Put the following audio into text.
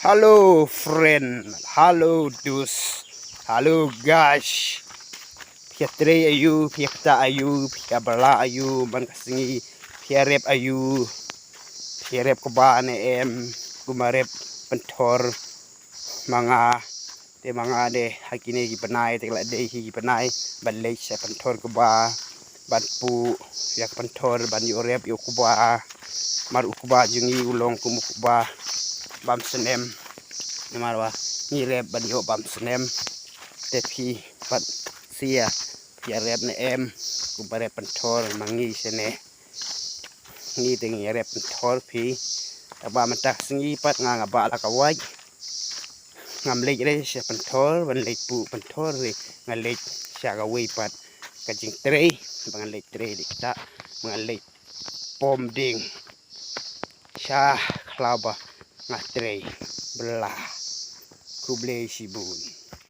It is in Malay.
Hello friend, hello dus, hello guys. Piatre ayu, piakta ayu, piabala ayu, man kasingi, piarep ayu, piarep ko ba ne gumarep pentor mga de hakine gi panai te la de hi panai balai sa pentor ko ba ban pu yak pentor ban yorep yo ko ba mar ko ba jungi ulong ko ko ba bam senem marwa ni rep ban yo bam senem te pi pat sia ya rep ne ku bare pentor mangi sene ni te ngi rep pentor pi ba matak singi pat nga ba la ka wai ngam lej re se pentor ban lej pu pentor re ngalej sya ka wei pat ka jing tre bang lej tre dikta bang lej pom ding sya klaba ngatre belah kublai sibun